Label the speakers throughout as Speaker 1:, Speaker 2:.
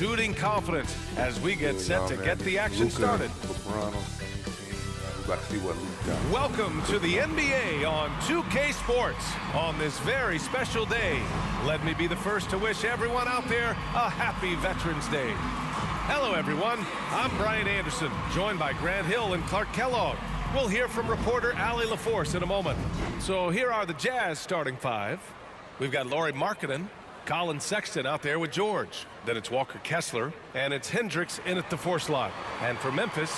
Speaker 1: exuding confidence as we get set to get the action started.
Speaker 2: LeBron, about to see what Luka got.
Speaker 1: Welcome to the NBA on 2K Sports. On this very special day, let me be the first to wish everyone out there a happy Veterans Day. Hello, everyone. I'm Brian Anderson, joined by Grant Hill and Clark Kellogg. We'll hear from reporter Allie LaForce in a moment. So here are the Jazz starting five. We've got Lauri Markkanen, Colin Sexton out there with George. Then it's Walker Kessler, and it's Hendricks in at the 4 slot. And for Memphis,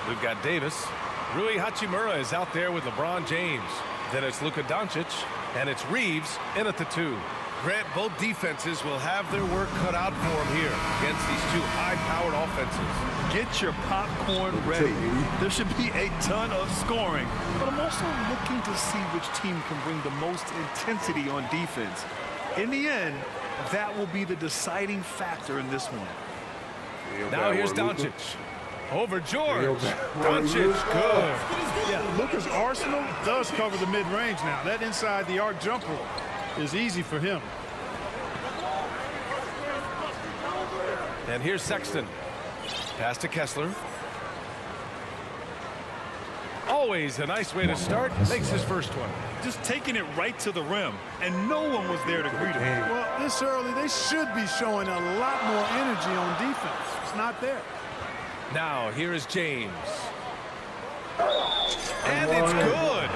Speaker 1: we've got Davis. Rui Hachimura is out there with LeBron James. Then it's Luka Doncic, and it's Reeves in at the 2. Grant, both defenses will have their work cut out for them here against these two high-powered offenses.
Speaker 3: Get your popcorn ready. There should be a ton of scoring, but I'm also looking to see which team can bring the most intensity on defense. In the end, that will be the deciding factor in this one.
Speaker 1: Now here's Doncic. Over George. Doncic, good.
Speaker 4: Yeah, Luka's arsenal does cover the mid-range now. That inside the arc jumper is easy for him.
Speaker 1: And here's Sexton. Pass to Kessler. Always a nice way to start. Makes his first one.
Speaker 3: Just taking it right to the rim, and no one was there to greet him.
Speaker 4: Well, this early, they should be showing a lot more energy on defense. It's not there.
Speaker 1: Now, here is James. And it's good.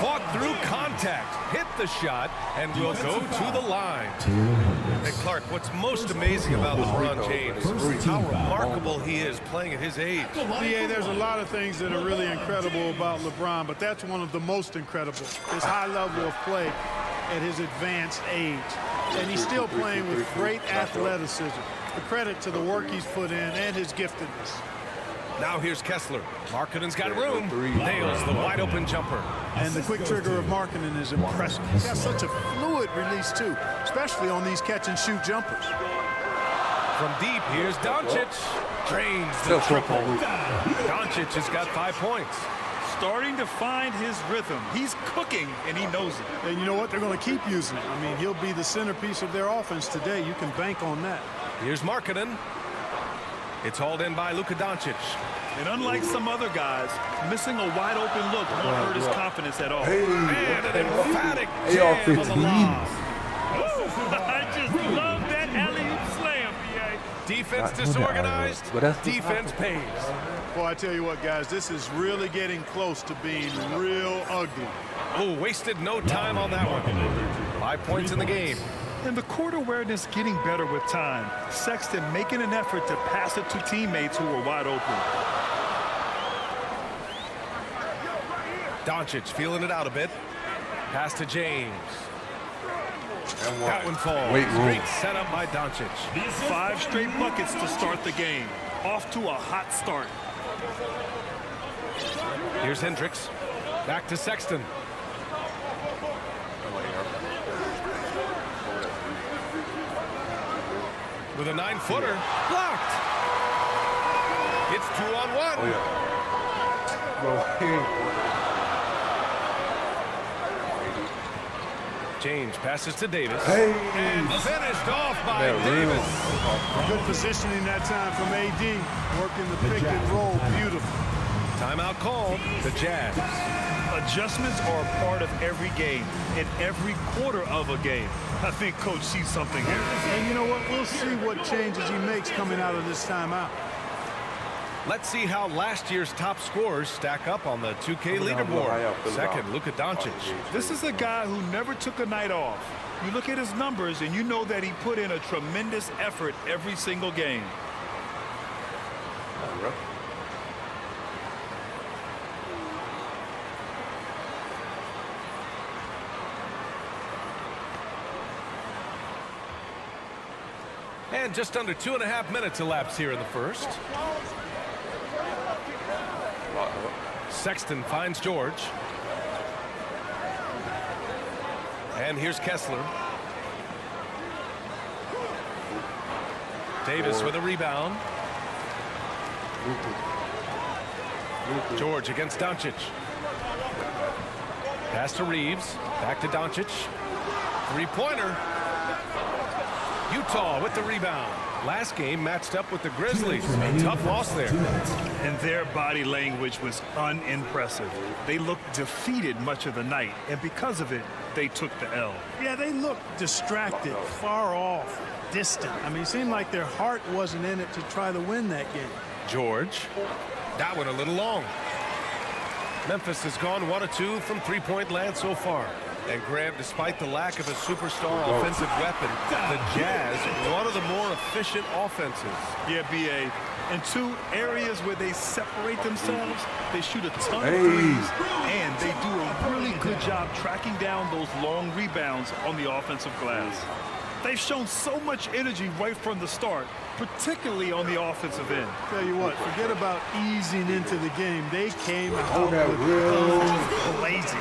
Speaker 1: Fought through contact, hit the shot, and will go to the line. And Clark, what's most amazing about LeBron James is how remarkable he is playing at his age.
Speaker 4: DA, there's a lot of things that are really incredible about LeBron, but that's one of the most incredible. His high level of play at his advanced age. And he's still playing with great athleticism. The credit to the work he's put in and his giftedness.
Speaker 1: Now here's Kessler. Markkanen's got room. Nails the wide-open jumper.
Speaker 4: And the quick trigger of Markkanen is impressive. He's got such a fluid release, too, especially on these catch-and-shoot jumpers.
Speaker 1: From deep, here's Doncic. Drains the triple. Doncic has got 5 points.
Speaker 3: Starting to find his rhythm. He's cooking, and he knows it.
Speaker 4: And you know what? They're going to keep using it. I mean, he'll be the centerpiece of their offense today. You can bank on that.
Speaker 1: Here's Markkanen. It's hauled in by Luka Doncic.
Speaker 3: And unlike some other guys, missing a wide-open look won't hurt his confidence at all.
Speaker 1: And an emphatic jam on the lob.
Speaker 3: I just love that alley-oop slam, PA.
Speaker 1: Defense disorganized, defense pays.
Speaker 4: Well, I tell you what, guys, this is really getting close to being real ugly.
Speaker 1: Oh, wasted no time on that one. 5 points in the game.
Speaker 3: And the court awareness getting better with time. Sexton making an effort to pass it to teammates who were wide open.
Speaker 1: Doncic feeling it out a bit. Pass to James. That one falls. Great setup by Doncic.
Speaker 3: 5 straight buckets to start the game. Off to a hot start.
Speaker 1: Here's Hendricks. Back to Sexton. With a 9-footer. Blocked. It's 2-on-1. James passes to Davis. And finished off by Davis.
Speaker 4: Good positioning that time from AD. Working the pick and roll. Beautiful.
Speaker 1: Timeout called. The Jazz.
Speaker 3: Adjustments are a part of every game, in every quarter of a game. I think Coach sees something here.
Speaker 4: And you know what? We'll see what changes he makes coming out of this timeout.
Speaker 1: Let's see how last year's top scorers stack up on the 2K leaderboard. Second, Luka Doncic.
Speaker 3: This is a guy who never took a night off. You look at his numbers, and you know that he put in a tremendous effort every single game.
Speaker 1: And just under 2.5 minutes elapsed here in the first. Sexton finds George. And here's Kessler. Davis with a rebound. George against Doncic. Pass to Reeves. Back to Doncic. Three-pointer. Utah with the rebound. Last game matched up with the Grizzlies. A tough loss there.
Speaker 3: And their body language was unimpressive. They looked defeated much of the night, and because of it, they took the L.
Speaker 4: Yeah, they looked distracted, far off, distant. I mean, it seemed like their heart wasn't in it to try to win that game.
Speaker 1: George. That one a little long. Memphis has gone 1 of 2 from three-point land so far. And Graham, despite the lack of a superstar offensive weapon, the Jazz, one of the more efficient offenses.
Speaker 3: Yeah, B.A. In 2 areas where they separate themselves, they shoot a ton of threes, and they do a really good job tracking down those long rebounds on the offensive glass. They've shown so much energy right from the start, particularly on the offensive end.
Speaker 4: Tell you what, forget about easing into the game. They came out
Speaker 2: Oh, that
Speaker 4: with
Speaker 2: real
Speaker 3: blazing.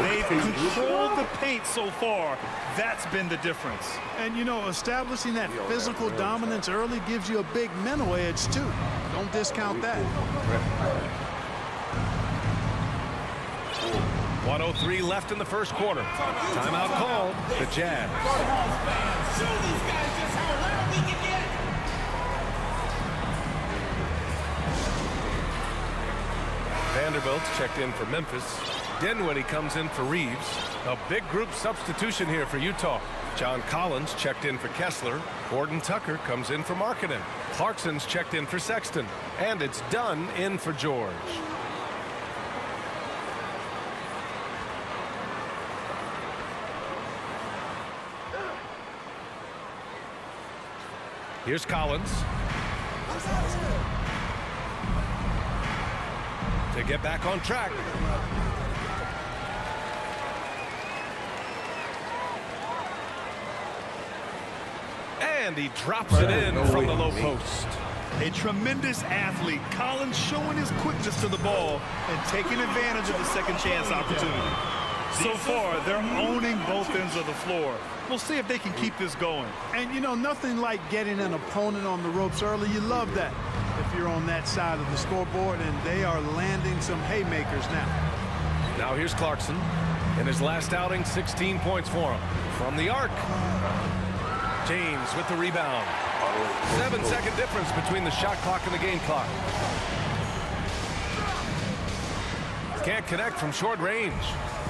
Speaker 3: They've controlled the paint so far. That's been the difference.
Speaker 4: And, you know, establishing that physical dominance early gives you a big mental edge, too. Don't discount that.
Speaker 1: 1:03 left in the first quarter. Timeout called. The Jazz. Vanderbilt's checked in for Memphis. Dinwiddie comes in for Reeves. A big group substitution here for Utah. John Collins checked in for Kessler. Gordon Tucker comes in for Markkanen. Clarkson's checked in for Sexton. And it's Dunn in for George. Here's Collins. To get back on track. And he drops it in from the low post.
Speaker 3: A tremendous athlete. Collins showing his quickness to the ball and taking advantage of the second chance opportunity. So far, they're owning both ends of the floor. We'll see if they can keep this going.
Speaker 4: And, you know, nothing like getting an opponent on the ropes early. You love that if you're on that side of the scoreboard, and they are landing some haymakers now.
Speaker 1: Now here's Clarkson. In his last outing, 16 points for him. From the arc. James with the rebound. 7-second difference between the shot clock and the game clock. Can't connect from short range.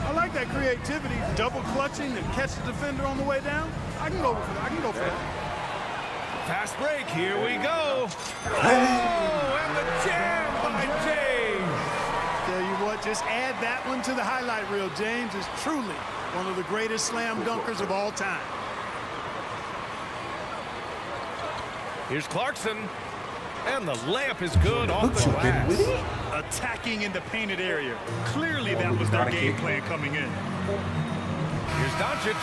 Speaker 4: I like that creativity, double clutching and catch the defender on the way down. I can go for that.
Speaker 1: Fast break, here we go. Oh, and the jam by James.
Speaker 4: Tell you what, just add that one to the highlight reel. James is truly one of the greatest slam dunkers of all time.
Speaker 1: Here's Clarkson. And the layup is good off the glass.
Speaker 3: Attacking in the painted area. Clearly that was their game plan coming in.
Speaker 1: Here's Doncic.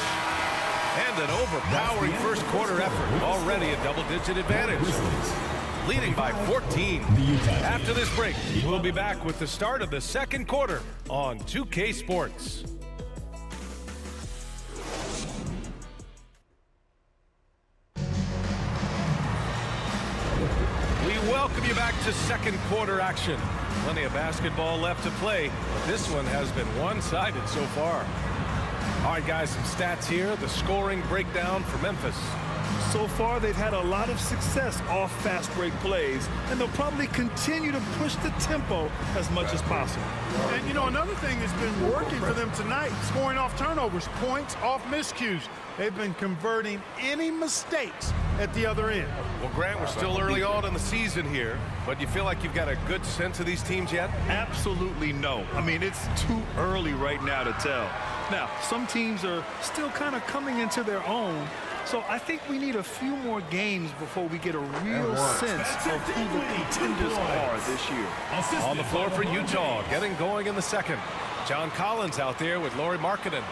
Speaker 1: And an overpowering first quarter effort. Already a double-digit advantage. Leading by 14. After this break, we'll be back with the start of the second quarter on 2K Sports. Welcome you back to second quarter action. Plenty of basketball left to play, but this one has been one-sided so far. All right, guys, some stats here. The scoring breakdown for Memphis.
Speaker 3: So far, they've had a lot of success off fast break plays, and they'll probably continue to push the tempo as much as possible.
Speaker 4: And, you know, another thing that's been working for them tonight, scoring off turnovers, points off miscues. They've been converting any mistakes at the other end.
Speaker 1: Well, Grant, we're still early on in the season here, but you feel like you've got a good sense of these teams yet?
Speaker 3: Absolutely no. I mean, it's too early right now to tell. Now, some teams are still kind of coming into their own, so I think we need a few more games before we get a real sense of who the contenders are this year.
Speaker 1: On the floor for Utah, getting going in the second. John Collins out there with Lauri Markkanen.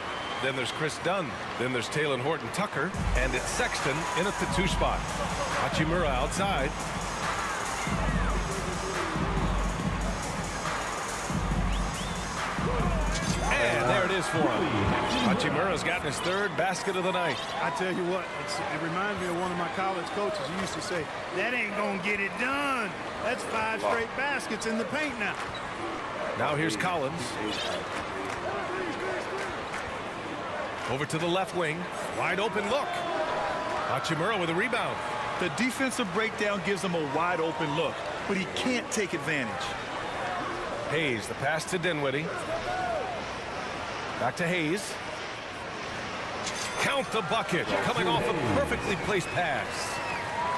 Speaker 1: Then there's Chris Dunn. Then there's Talen Horton-Tucker. And it's Sexton in at the 2 spot. Hachimura outside. And there it is for him. Hachimura's gotten his 3rd basket of the night.
Speaker 4: I tell you what, it reminds me of one of my college coaches who used to say, that ain't going to get it done. That's 5 straight baskets in the paint now.
Speaker 1: Now here's Collins. Over to the left wing. Wide open look. Hachimura with a rebound.
Speaker 3: The defensive breakdown gives him a wide open look, but he can't take advantage.
Speaker 1: Hayes, the pass to Dinwiddie. Back to Hayes. Count the bucket, coming off a perfectly placed pass.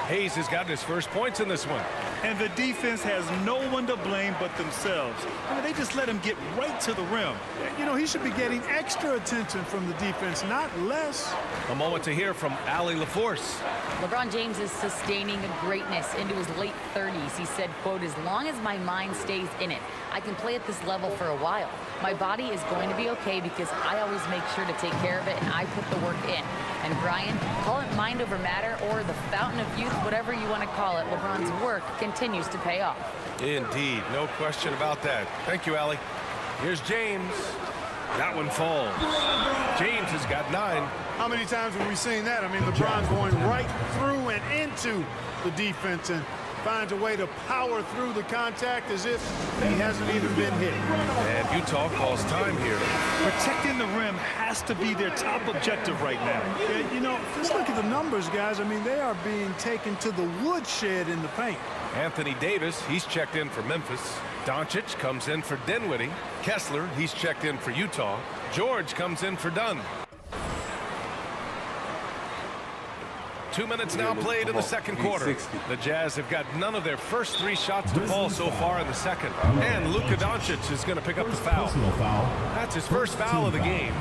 Speaker 1: Hayes has gotten his first points in this one.
Speaker 3: And the defense has no one to blame but themselves. I mean, they just let him get right to the rim.
Speaker 4: You know, he should be getting extra attention from the defense, not less.
Speaker 1: A moment to hear from Allie LaForce.
Speaker 5: LeBron James is sustaining a greatness into his late 30s. He said, quote, "As long as my mind stays in it, I can play at this level for a while. My body is going to be okay because I always make sure to take care of it and I put the work in." And Brian, call it mind over matter or the fountain of youth, whatever you want to call it, LeBron's work continues to pay off.
Speaker 1: Indeed, no question about that. Thank you, Allie. Here's James. That one falls. James has got 9.
Speaker 4: How many times have we seen that? I mean, LeBron's going right through and into the defense and finds a way to power through the contact as if he hasn't even been hit.
Speaker 1: And Utah calls time here.
Speaker 3: Protecting the rim has to be their top objective right now.
Speaker 4: Yeah, you know, just look at the numbers, guys. I mean, they are being taken to the woodshed in the paint.
Speaker 1: Anthony Davis, he's checked in for Memphis. Doncic comes in for Dinwiddie. Kessler, he's checked in for Utah. George comes in for Dunn. 2 minutes now played in the second quarter. The Jazz have got none of their first 3 shots to fall so far in the second. And Luka Doncic is going to pick up the foul. That's his first foul of the game.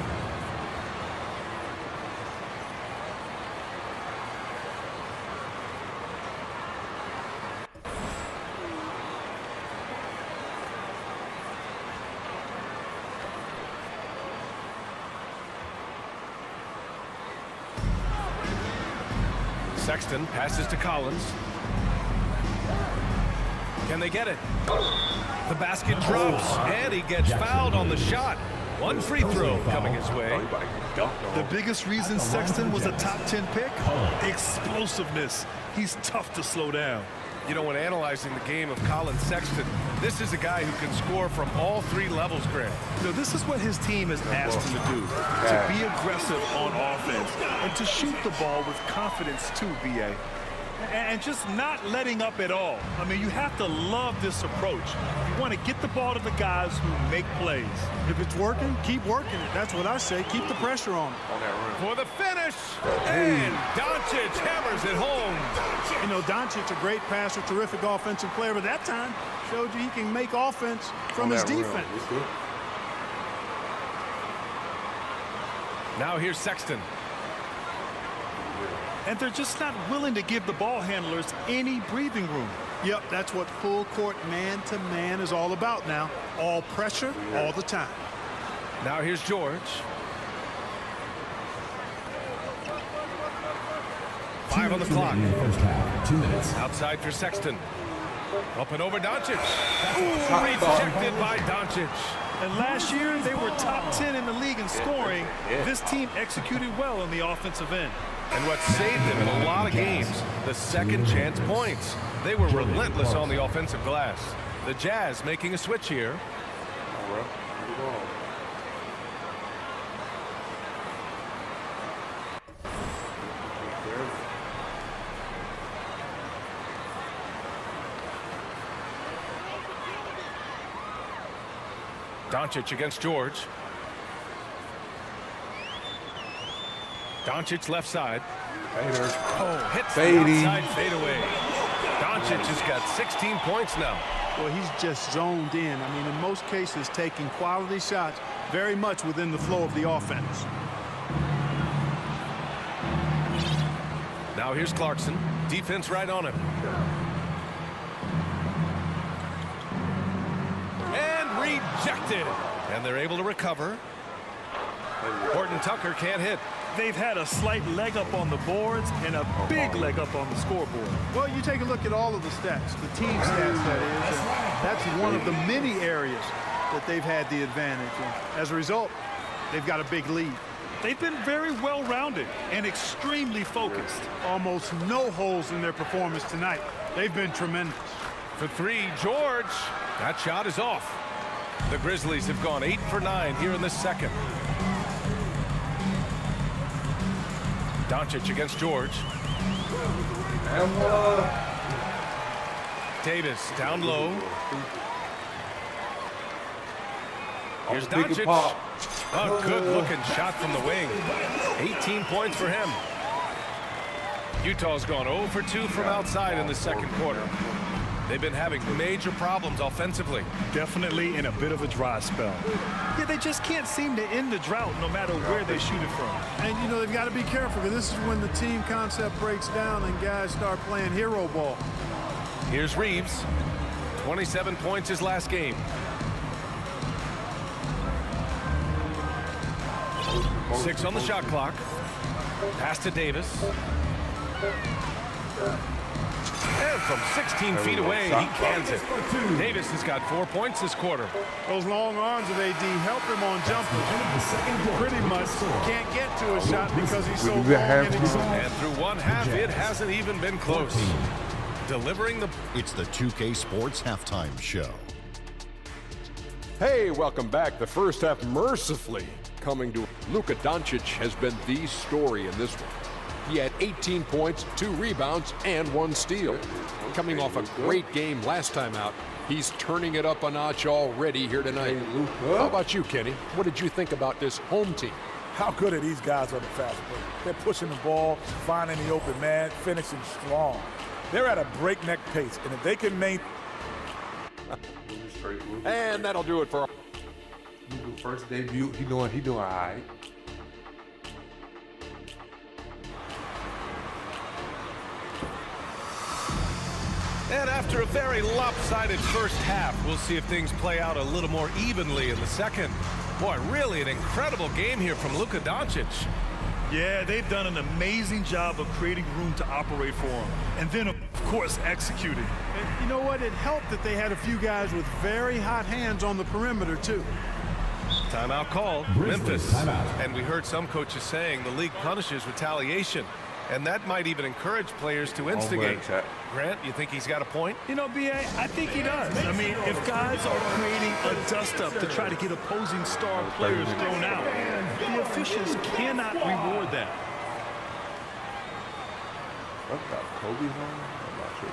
Speaker 1: Sexton passes to Collins. Can they get it? The basket drops, and he gets fouled on the shot. One free throw coming his way.
Speaker 3: The biggest reason Sexton was a top 10 pick? Explosiveness. He's tough to slow down.
Speaker 1: You know, when analyzing the game of Colin Sexton, this is a guy who can score from all 3 levels, Grant.
Speaker 3: You know, this is what his team has asked him to do, to be aggressive on offense and to shoot the ball with confidence too, B.A. And just not letting up at all. I mean, you have to love this approach. You want to get the ball to the guys who make plays.
Speaker 4: If it's working, keep working it. That's what I say. Keep the pressure on.
Speaker 1: For the finish, and Doncic hammers it home.
Speaker 4: You know, Doncic, a great passer, terrific offensive player, but that time showed you he can make offense from his defense.
Speaker 1: Now here's Sexton.
Speaker 3: And they're just not willing to give the ball handlers any breathing room.
Speaker 4: Yep, that's what full court man-to-man is all about now. All pressure, all the time.
Speaker 1: Now here's George. 5 on the clock.
Speaker 6: First half, 2 minutes.
Speaker 1: Outside for Sexton. Up and over Doncic. Rejected by Doncic.
Speaker 3: And last year, they were top 10 in the league in scoring. This team executed well on the offensive end.
Speaker 1: And what saved them in a lot of games, the second chance points. They were relentless on the offensive glass. The Jazz making a switch here. Doncic against George. Doncic left side. Oh, hits the outside fadeaway. Doncic has got 16 points now.
Speaker 4: Well, he's just zoned in. I mean, in most cases, taking quality shots very much within the flow of the offense.
Speaker 1: Now here's Clarkson. Defense right on him. And rejected. And they're able to recover. Horton Tucker can't hit.
Speaker 3: They've had a slight leg up on the boards and a big leg up on the scoreboard.
Speaker 4: Well, you take a look at all of the stats, the team stats, that is. And that's one of the many areas that they've had the advantage. And as a result, they've got a big lead.
Speaker 3: They've been very well-rounded and extremely focused.
Speaker 4: Almost no holes in their performance tonight. They've been tremendous.
Speaker 1: For 3, George. That shot is off. The Grizzlies have gone 8 for 9 here in the second. Doncic against George. Davis down low. Here's Doncic. A good-looking shot from the wing. 18 points for him. Utah's gone 0 for 2 from outside in the second quarter. They've been having major problems offensively.
Speaker 3: Definitely in a bit of a dry spell. Yeah, they just can't seem to end the drought no matter where they shoot it from.
Speaker 4: And, you know, they've got to be careful because this is when the team concept breaks down and guys start playing hero ball.
Speaker 1: Here's Reeves. 27 points his last game. 6 on the shot clock. Pass to Davis. And from 16 feet away, he cans it. Davis has got 4 points this quarter.
Speaker 4: Those long arms of AD help him on jumpers. Pretty much can't get to a shot because he's so long and exhausted.
Speaker 1: And through one half, it hasn't even been close. Delivering the...
Speaker 6: It's the 2K Sports Halftime Show.
Speaker 7: Hey, welcome back. The first half mercifully coming to Luka Doncic has been the story in this one. He had 18 points, 2 rebounds, and 1 steal. Coming off a great game last time out, he's turning it up a notch already here tonight. How about you, Kenny? What did you think about this home team?
Speaker 8: How good are these guys on the fast break? They're pushing the ball, finding the open man, finishing strong. They're at a breakneck pace, and if they can maintain...
Speaker 7: And that'll do it for...
Speaker 2: First debut, he doing all right.
Speaker 1: And after a very lopsided first half, we'll see if things play out a little more evenly in the second. Boy, really an incredible game here from Luka Doncic.
Speaker 3: Yeah, they've done an amazing job of creating room to operate for him. And then, of course, executing.
Speaker 4: And you know what? It helped that they had a few guys with very hot hands on the perimeter, too.
Speaker 1: Timeout call, Memphis. And we heard some coaches saying the league punishes retaliation. And that might even encourage players to instigate. Grant, you think he's got a point?
Speaker 3: You know, B.A., I think he does. I mean, if guys are creating a dust-up to try to get opposing star players thrown out, the officials cannot reward that.
Speaker 2: What about Kobe home? I'm not sure.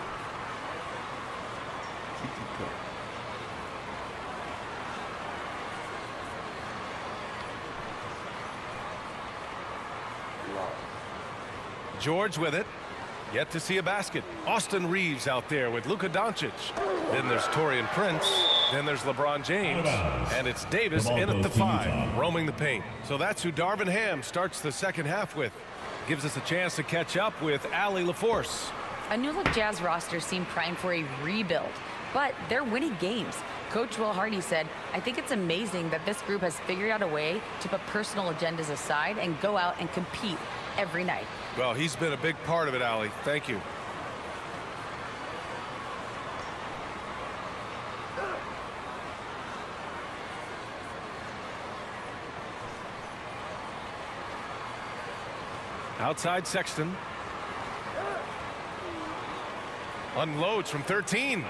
Speaker 1: George with it. Yet to see a basket. Austin Reeves out there with Luka Doncic. Then there's Taurean Prince. Then there's LeBron James. And it's Davis in at the 5, roaming the paint. So that's who Darvin Ham starts the second half with. Gives us a chance to catch up with Allie LaForce.
Speaker 5: A new-look Jazz roster seemed primed for a rebuild, but they're winning games. Coach Will Hardy said, I think it's amazing that this group has figured out a way to put personal agendas aside and go out and compete every night.
Speaker 1: Well, he's been a big part of it, Allie. Thank you. Outside Sexton. Unloads from 13.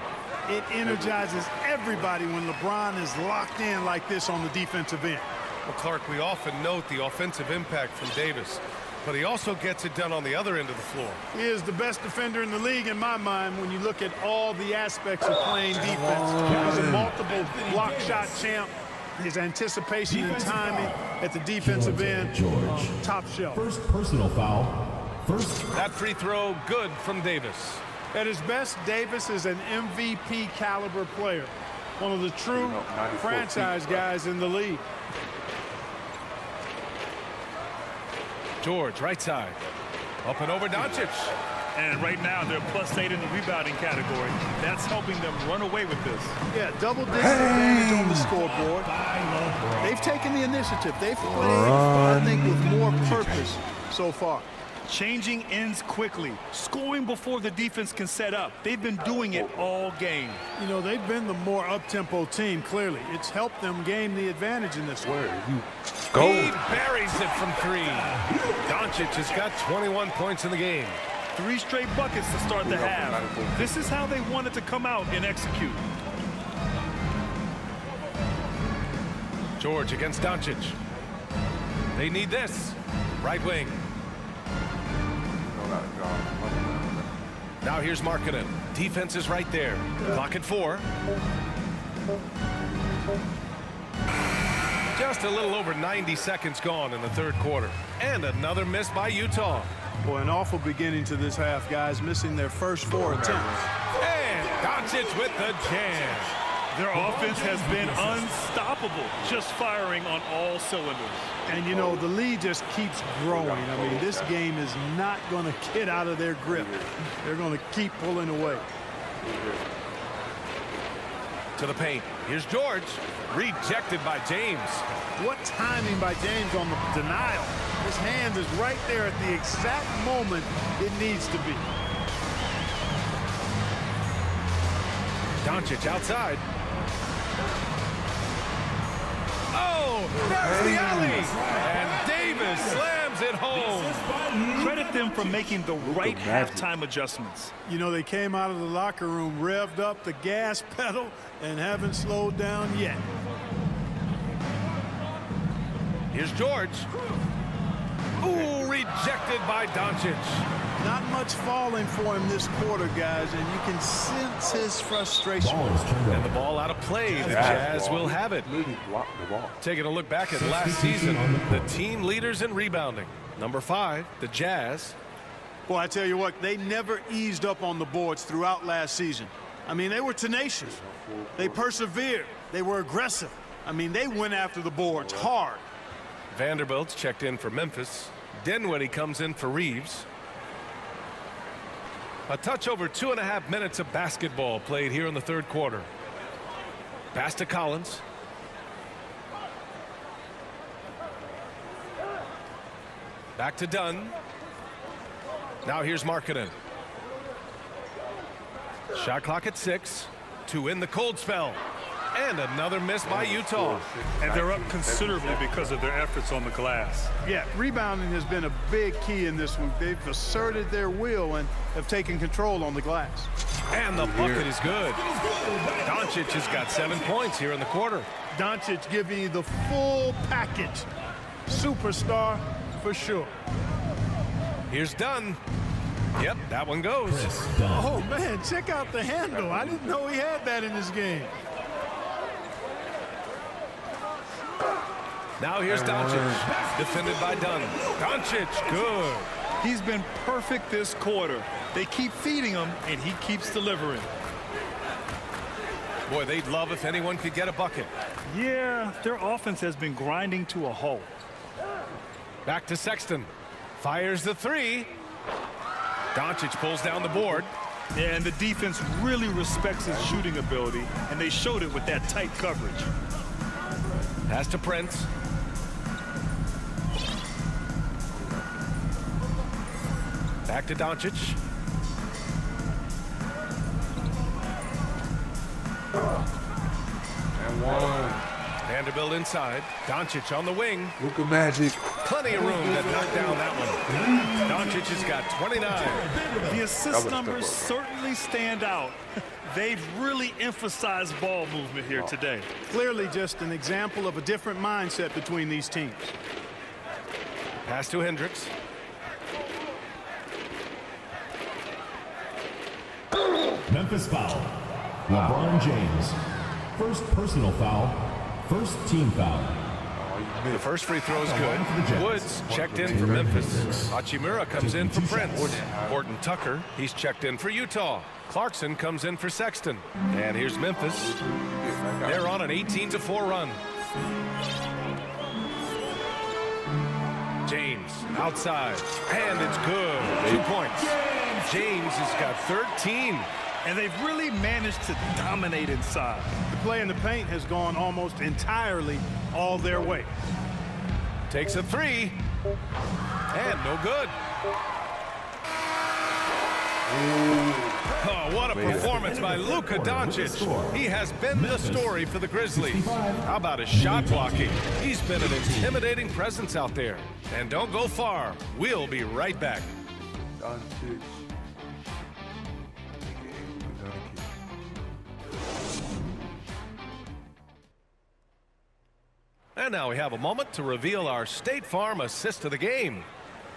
Speaker 4: It energizes everybody when LeBron is locked in like this on the defensive end.
Speaker 1: Well, Clark, we often note the offensive impact from Davis, but he also gets it done on the other end of the floor.
Speaker 4: He is the best defender in the league in my mind when you look at all the aspects of playing defense. He's a multiple block shot champ. His anticipation and timing at the defensive end, top shelf.
Speaker 9: First personal foul.
Speaker 1: That free throw good from Davis.
Speaker 4: At his best, Davis is an MVP caliber player. One of the true franchise guys in the league.
Speaker 1: George, right side. Up and over Doncic.
Speaker 3: And right now, they're +8 in the rebounding category. That's helping them run away with this.
Speaker 4: Yeah, double-digit advantage on the scoreboard. They've taken the initiative. They've played, I think, with more purpose so far.
Speaker 3: Changing ends quickly, scoring before the defense can set up. They've been doing it all game.
Speaker 4: You know, they've been the more up-tempo team, clearly. It's helped them gain the advantage in this one.
Speaker 1: He buries it from 3. Doncic has got 21 points in the game.
Speaker 3: 3 straight buckets to start the half. This is how they wanted to come out and execute.
Speaker 1: George against Doncic. They need this. Right wing. Now here's Markkanen. Defense is right there. Clock at 4. Just a little over 90 seconds gone in the third quarter. And another miss by Utah.
Speaker 4: Boy, an awful beginning to this half, guys, missing their first 4 attempts.
Speaker 1: And Doncic with the jam.
Speaker 3: Their offense has been unstoppable, just firing on all cylinders.
Speaker 4: And, you know, the lead just keeps growing. I mean, this game is not going to get out of their grip. They're going to keep pulling away.
Speaker 1: To the paint. Here's George. Rejected by James.
Speaker 4: What timing by James on the denial. His hand is right there at the exact moment it needs to be.
Speaker 1: Doncic outside. Oh, there's the alley. And Davis slams it home.
Speaker 3: Credit them for making the right halftime adjustments.
Speaker 4: You know, they came out of the locker room, revved up the gas pedal, and haven't slowed down yet.
Speaker 1: Here's George. Ooh, rejected by Doncic.
Speaker 4: Not much falling for him this quarter, guys, and you can sense his frustration.
Speaker 1: And the ball out of play. The Jazz will have it. Taking a look back at last season, the team leaders in rebounding. Number 5, the Jazz.
Speaker 4: Boy, I tell you what, they never eased up on the boards throughout last season. I mean, they were tenacious. They persevered. They were aggressive. I mean, they went after the boards hard.
Speaker 1: Vanderbilt's checked in for Memphis. Dinwiddie comes in for Reeves. A touch over 2.5 minutes of basketball played here in the third quarter. Pass to Collins. Back to Dunn. Now here's Markkanen. Shot clock at 6 to end the cold spell. And another miss by Utah.
Speaker 3: And they're up considerably because of their efforts on the glass.
Speaker 4: Yeah, rebounding has been a big key in this one. They've asserted their will and have taken control on the glass.
Speaker 1: And the bucket is good. Doncic has got 7 points here in the quarter.
Speaker 4: Doncic giving you the full package. Superstar for sure.
Speaker 1: Here's Dunn. Yep, that one goes.
Speaker 4: Oh, man, check out the handle. I didn't know he had that in his game.
Speaker 1: Now here's Doncic, defended by Dunn. Doncic, good.
Speaker 3: He's been perfect this quarter. They keep feeding him, and he keeps delivering.
Speaker 1: Boy, they'd love if anyone could get a bucket.
Speaker 3: Yeah, their offense has been grinding to a halt.
Speaker 1: Back to Sexton. Fires the 3. Doncic pulls down the board.
Speaker 3: Yeah, and the defense really respects his shooting ability, and they showed it with that tight coverage.
Speaker 1: Pass to Prince. Back to Doncic.
Speaker 2: And 1.
Speaker 1: Vanderbilt inside. Doncic on the wing.
Speaker 2: Luka Magic.
Speaker 1: Plenty of room to knock down that one. Doncic has got 29.
Speaker 3: The assist numbers certainly stand out. They've really emphasized ball movement here today.
Speaker 4: Clearly just an example of a different mindset between these teams.
Speaker 1: Pass to Hendricks.
Speaker 9: Memphis foul. LeBron James. First personal foul. First team foul.
Speaker 1: The first free throw is good. Woods checked in for Memphis. Hachimura comes in for Prince. Horton Tucker, he's checked in for Utah. Clarkson comes in for Sexton. And here's Memphis. They're on an 18-4 run. James outside. And it's good. 2 points. James has got 13.
Speaker 3: And they've really managed to dominate inside.
Speaker 4: The play in the paint has gone almost entirely all their way.
Speaker 1: Takes a 3. And no good. Oh, what a performance by Luka Doncic. He has been the story for the Grizzlies. How about his shot blocking? He's been an intimidating presence out there. And don't go far. We'll be right back.
Speaker 2: Doncic.
Speaker 1: And now we have a moment to reveal our State Farm assist of the game.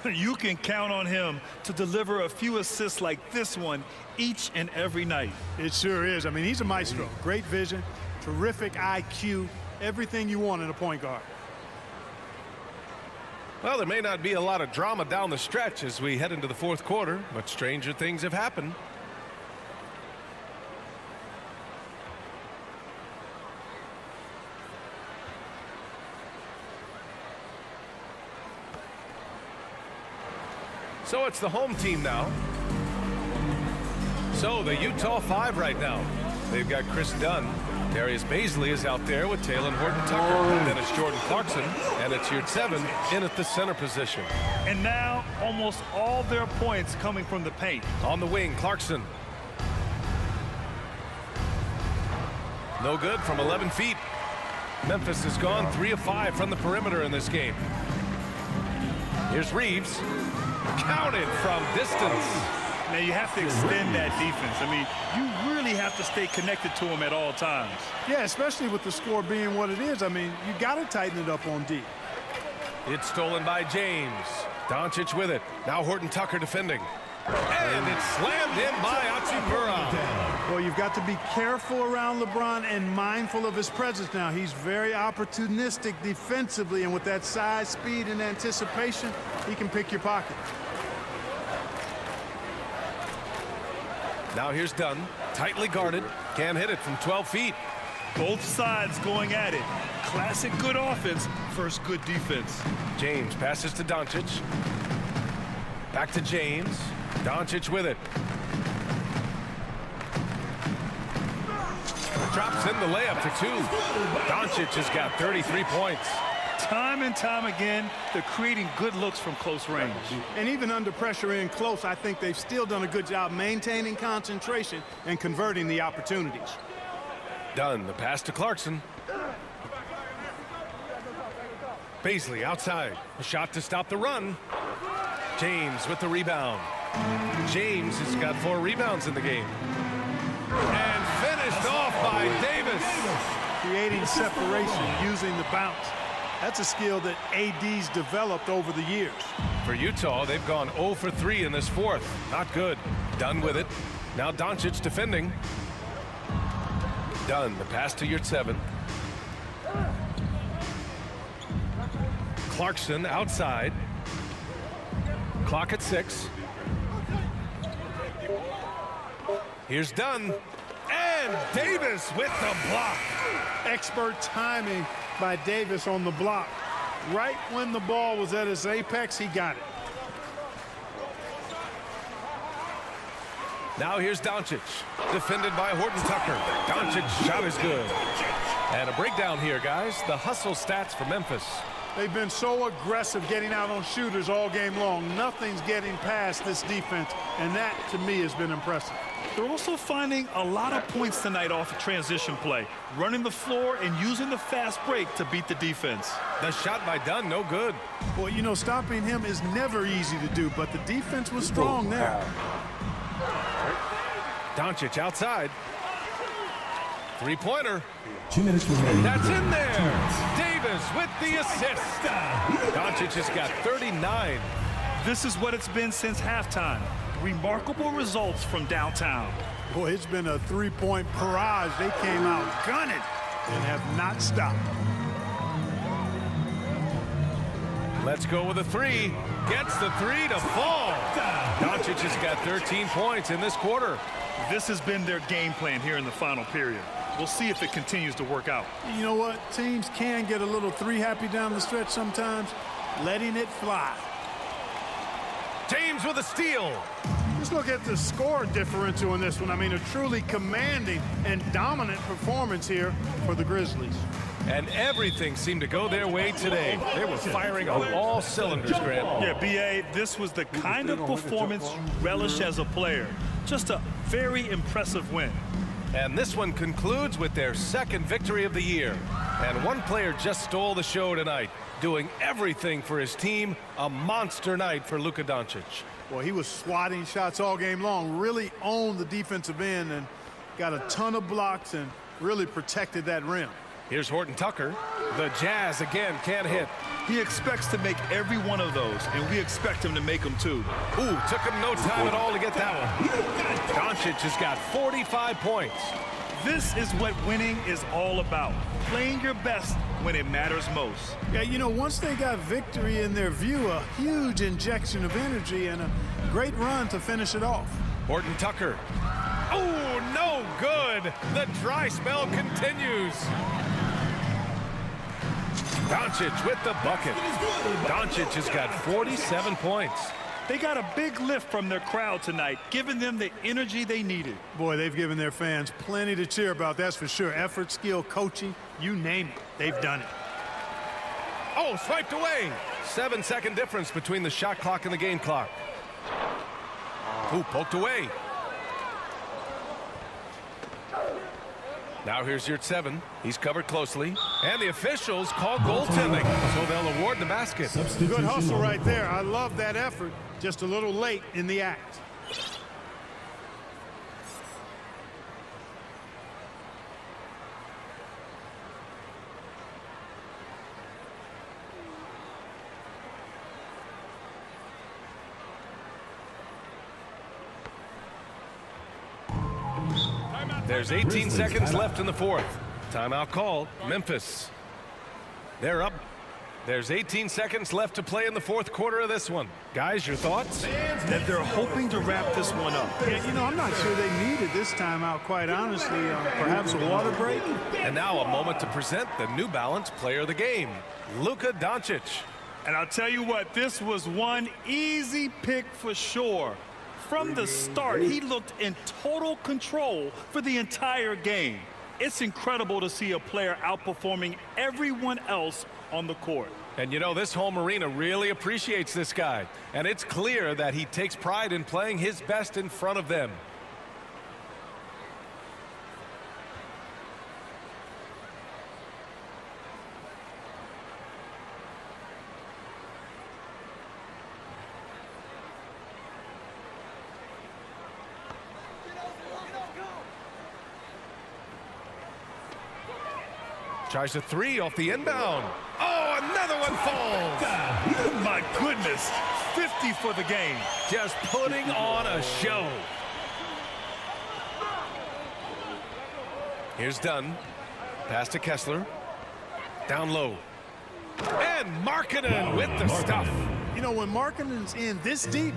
Speaker 3: You can count on him to deliver a few assists like this one each and every night.
Speaker 4: It sure is. I mean, he's a maestro. Great vision, terrific IQ, everything you want in a point guard.
Speaker 1: Well, there may not be a lot of drama down the stretch as we head into the fourth quarter, but stranger things have happened. So it's the home team now. So the Utah 5 right now. They've got Chris Dunn. Darius Baisley is out there with Taylor Horton-Tucker. Then it's Jordan Clarkson. And it's Yurt 7 in at the center position.
Speaker 3: And now almost all their points coming from the paint.
Speaker 1: On the wing, Clarkson. No good from 11 feet. Memphis has gone 3 of 5 from the perimeter in this game. Here's Reeves. Counted from distance.
Speaker 3: Now you have to extend that defense. I mean, you really have to stay connected to him at all times.
Speaker 4: Yeah, especially with the score being what it is. I mean, you got to tighten it up on D.
Speaker 1: It's stolen by James. Doncic with it. Now Horton-Tucker defending. And it's slammed in by Hachimura.
Speaker 4: Well, you've got to be careful around LeBron and mindful of his presence now. He's very opportunistic defensively, and with that size, speed, and anticipation, he can pick your pocket.
Speaker 1: Now here's Dunn. Tightly guarded. Can't hit it from 12 feet.
Speaker 3: Both sides going at it. Classic good offense versus good defense.
Speaker 1: James passes to Doncic. Back to James. Doncic with it. Drops in the layup for 2. Doncic has got 33 points.
Speaker 3: Time and time again, they're creating good looks from close range.
Speaker 4: And even under pressure in close, I think they've still done a good job maintaining concentration and converting the opportunities.
Speaker 1: Dunn, the pass to Clarkson. Baisley outside. A shot to stop the run. James with the rebound. James has got 4 rebounds in the game. And finished off by Davis.
Speaker 4: Creating separation, using the bounce. That's a skill that AD's developed over the years.
Speaker 1: For Utah, they've gone 0 for 3 in this fourth. Not good. Dunn with it. Now Doncic defending. Dunn, the pass to Yurt 7. Clarkson outside. Clock at 6. Here's Dunn. And Davis with the block.
Speaker 4: Expert timing by Davis on the block. Right when the ball was at its apex, he got it.
Speaker 1: Now here's Doncic. Defended by Horton-Tucker. Doncic shot is good. And a breakdown here, guys. The hustle stats for Memphis.
Speaker 4: They've been so aggressive getting out on shooters all game long. Nothing's getting past this defense, and that, to me, has been impressive.
Speaker 3: They're also finding a lot of points tonight off of transition play, running the floor and using the fast break to beat the defense.
Speaker 1: The shot by Dunn, no good.
Speaker 4: Well, you know, stopping him is never easy to do, but the defense was strong there.
Speaker 1: Doncic outside. Three-pointer.
Speaker 9: 2 minutes remaining.
Speaker 1: That's in there. Davis with the assist. Doncic has got 39.
Speaker 3: This is what it's been since halftime. Remarkable results from downtown.
Speaker 4: Boy, it's been a three-point barrage. They came out gunning and have not stopped.
Speaker 1: Let's go with a 3. Gets the 3 to fall. Doncic has got 13 points in this quarter.
Speaker 3: This has been their game plan here in the final period. We'll see if it continues to work out.
Speaker 4: You know what? Teams can get a little three-happy down the stretch sometimes. Letting it fly.
Speaker 1: James with a steal.
Speaker 4: Just look at the score differential in this one. I mean, a truly commanding and dominant performance here for the Grizzlies.
Speaker 1: And everything seemed to go their way today. They were firing on all cylinders, Grant.
Speaker 3: Yeah, B.A., this was the kind of performance you relish as a player. Just a very impressive win.
Speaker 1: And this one concludes with their second victory of the year. And one player just stole the show tonight, doing everything for his team. A monster night for Luka Doncic.
Speaker 4: Well, he was swatting shots all game long, really owned the defensive end and got a ton of blocks and really protected that rim.
Speaker 1: Here's Horton Tucker. The Jazz again can't hit.
Speaker 3: He expects to make every one of those, and we expect him to make them too.
Speaker 1: Ooh, took him no time at all to get that one. Doncic has got 45 points.
Speaker 3: This is what winning is all about. Playing your best when it matters most.
Speaker 4: Yeah, you know, once they got victory in their view, a huge injection of energy and a great run to finish it off.
Speaker 1: Horton Tucker. Oh, no good. The dry spell continues. Doncic with the bucket. Doncic has got 47 points.
Speaker 3: They got a big lift from their crowd tonight, giving them the energy they needed.
Speaker 4: Boy, they've given their fans plenty to cheer about, that's for sure. Effort, skill, coaching, you name it, they've done it.
Speaker 1: Oh, swiped away. 7-second difference between the shot clock and the game clock. Ooh, poked away. Now here's your 7. He's covered closely. And the officials call goaltending, so they'll award the basket.
Speaker 4: Good hustle right there. I love that effort. Just a little late in the act.
Speaker 1: There's 18 seconds left in the fourth. Timeout called. Memphis. They're up. There's 18 seconds left to play in the fourth quarter of this one. Guys, your thoughts?
Speaker 3: That they're hoping to wrap this one up.
Speaker 4: Yeah, you know, I'm not sure they needed this timeout, quite honestly. Perhaps a water break?
Speaker 1: And now a moment to present the New Balance player of the game, Luka Doncic.
Speaker 3: And I'll tell you what, this was one easy pick for sure. From the start, he looked in total control for the entire game. It's incredible to see a player outperforming everyone else on the court.
Speaker 1: And you know, this home arena really appreciates this guy. And it's clear that he takes pride in playing his best in front of them. Tries a 3 off the inbound. Oh, another one falls.
Speaker 3: My goodness, 50 for the game.
Speaker 1: Just putting on a show. Here's Dunn. Pass to Kessler. Down low. And Markkanen with the stuff.
Speaker 4: You know, when Markkanen's in this deep,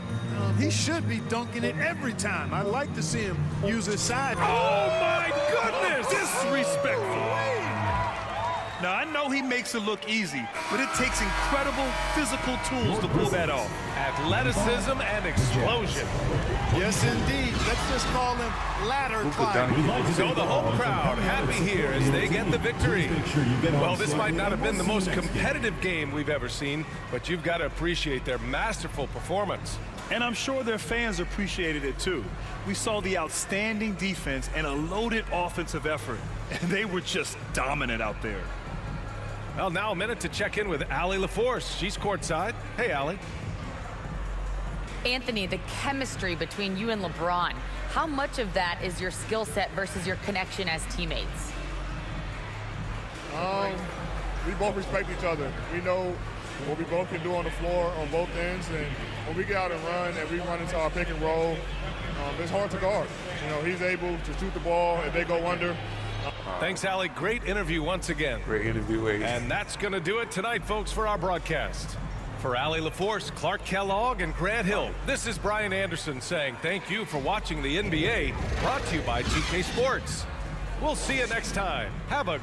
Speaker 4: he should be dunking it every time. I'd like to see him use his side.
Speaker 1: Oh, my goodness.
Speaker 3: Disrespectful. Now, I know he makes it look easy, but it takes incredible physical tools to pull that off.
Speaker 1: Athleticism and explosion.
Speaker 4: Yes, indeed. Let's just call him ladder climbing.
Speaker 1: So the home crowd happy here as they get the victory. Well, this might not have been the most competitive game we've ever seen, but you've got to appreciate their masterful performance.
Speaker 3: And I'm sure their fans appreciated it too. We saw the outstanding defense and a loaded offensive effort, and they were just dominant out there.
Speaker 1: Well, now a minute to check in with Allie LaForce. She's courtside. Hey, Allie.
Speaker 5: Anthony, the chemistry between you and LeBron, how much of that is your skill set versus your connection as teammates?
Speaker 10: We both respect each other. We know what we both can do on the floor on both ends, and when we get out and we run into our pick and roll, it's hard to guard. You know, he's able to shoot the ball if they go under.
Speaker 1: Thanks, Allie. Great interview once again.
Speaker 2: Great interview, Ace.
Speaker 1: And that's going to do it tonight, folks, for our broadcast. For Allie LaForce, Clark Kellogg, and Grant Hill, this is Brian Anderson saying thank you for watching the NBA, brought to you by 2K Sports. We'll see you next time. Have a